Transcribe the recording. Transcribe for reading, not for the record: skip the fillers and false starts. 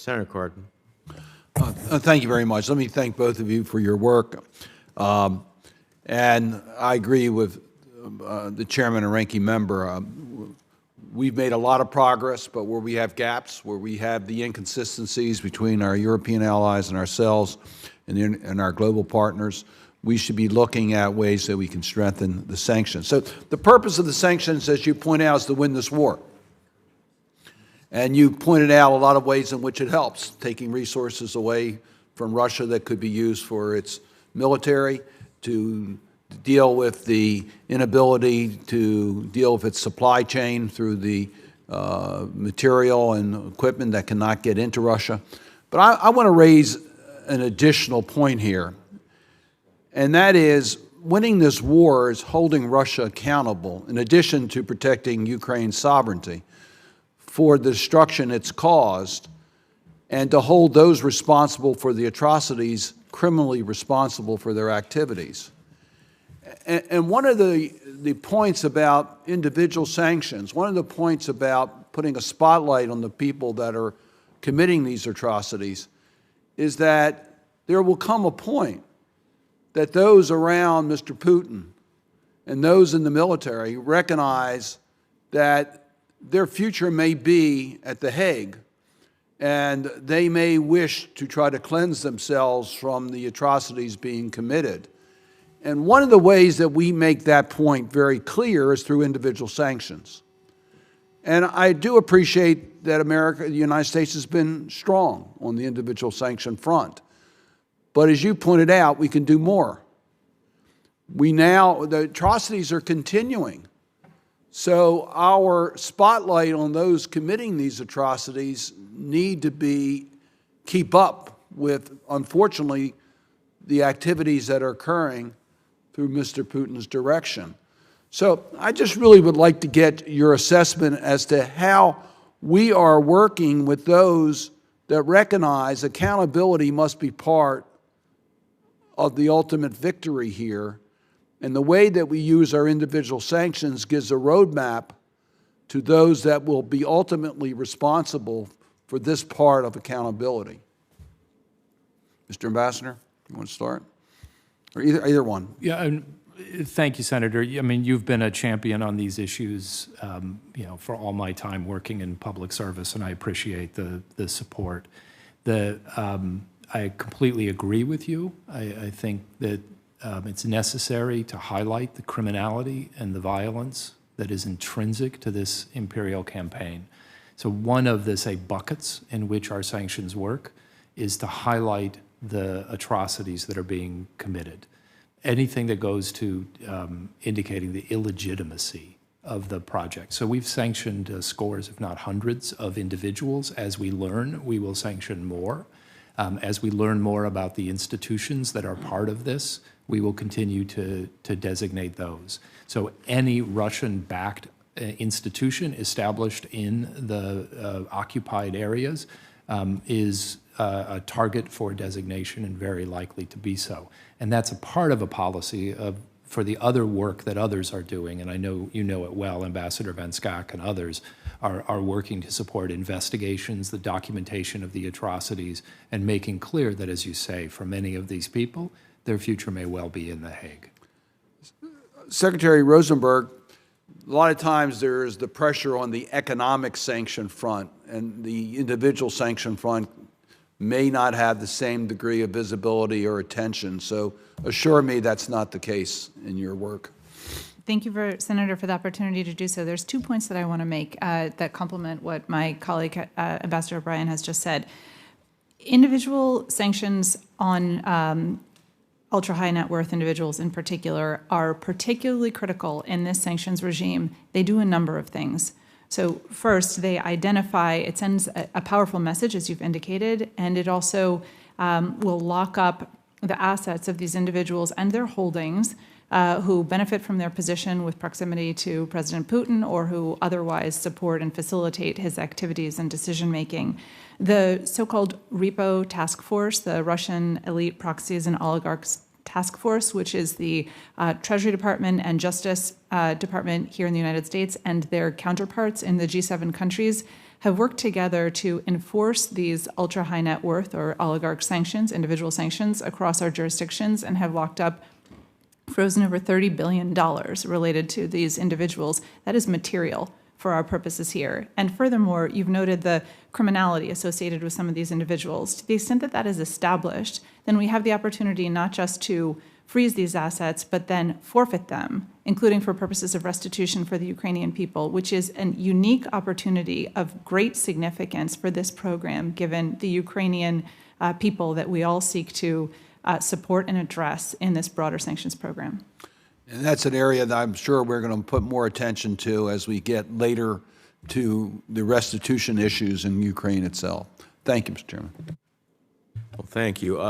Senator Cardin. Thank you very much. Let me thank both of you for your work. And I agree with the chairman and ranking member. We've made a lot of progress, but where we have gaps, where we have the inconsistencies between our European allies and ourselves and our global partners, we should be looking at ways that we can strengthen the sanctions. So the purpose of the sanctions, as you point out, is to win this war. And you pointed out a lot of ways in which it helps, taking resources away from Russia that could be used for its military, to deal with the inability to deal with its supply chain through the material and equipment that cannot get into Russia. But I want to raise an additional point here, and that is winning this war is holding Russia accountable, in addition to protecting Ukraine's sovereignty, for the destruction it's caused, and to hold those responsible for the atrocities criminally responsible for their activities. And one of the points about individual sanctions, one of the points about putting a spotlight on the people that are committing these atrocities, is that there will come a point that those around Mr. Putin and those in the military recognize that their future may be at The Hague, and they may wish to try to cleanse themselves from the atrocities being committed. And one of the ways that we make that point very clear is through individual sanctions. And I do appreciate that the United States has been strong on the individual sanction front. But as you pointed out, we can do more. The atrocities are continuing. So our spotlight on those committing these atrocities need to keep up with, unfortunately, the activities that are occurring through Mr. Putin's direction. So I just really would like to get your assessment as to how we are working with those that recognize accountability must be part of the ultimate victory here. And the way that we use our individual sanctions gives a roadmap to those that will be ultimately responsible for this part of accountability. Mr. Ambassador, you want to start? Or either one. Yeah, thank you, Senator. I mean, you've been a champion on these issues, for all my time working in public service, and I appreciate the support. I completely agree with you. I think that it's necessary to highlight the criminality and the violence that is intrinsic to this imperial campaign. So one of the, buckets in which our sanctions work is to highlight the atrocities that are being committed. Anything that goes to indicating the illegitimacy of the project. So we've sanctioned scores, if not hundreds, of individuals. As we learn, we will sanction more. As we learn more about the institutions that are part of this, we will continue to designate those. So any Russian-backed institution established in the occupied areas is a target for designation and very likely to be so. And that's a part of a policy for the other work that others are doing, and I know you know it well, Ambassador Van Schaak and others are working to support investigations, the documentation of the atrocities, and making clear that, as you say, for many of these people, their future may well be in The Hague. Secretary Rosenberg, a lot of times there is the pressure on the economic sanction front, and the individual sanction front may not have the same degree of visibility or attention. So assure me that's not the case in your work. Thank you, Senator, for the opportunity to do so. There's 2 points that I want to make that complement what my colleague, Ambassador O'Brien, has just said. Individual sanctions on ultra-high net worth individuals in particular are particularly critical in this sanctions regime. They do a number of things. So first, they identify, it sends a powerful message, as you've indicated, and it also will lock up the assets of these individuals and their holdings who benefit from their position with proximity to President Putin or who otherwise support and facilitate his activities and decision-making. The so-called REPO task force, the Russian elite proxies and oligarchs task force, which is the Treasury Department and Justice Department here in the United States and their counterparts in the G7 countries, have worked together to enforce these ultra-high net worth or oligarch sanctions, individual sanctions, across our jurisdictions, and have locked up, frozen over $30 billion related to these individuals. That is material for our purposes here. And furthermore, you've noted the criminality associated with some of these individuals. To the extent that that is established, then we have the opportunity not just to freeze these assets, but then forfeit them, including for purposes of restitution for the Ukrainian people, which is a unique opportunity of great significance for this program, given the Ukrainian people that we all seek to support and address in this broader sanctions program. And that's an area that I'm sure we're going to put more attention to as we get later to the restitution issues in Ukraine itself. Thank you, Mr. Chairman. Well, thank you.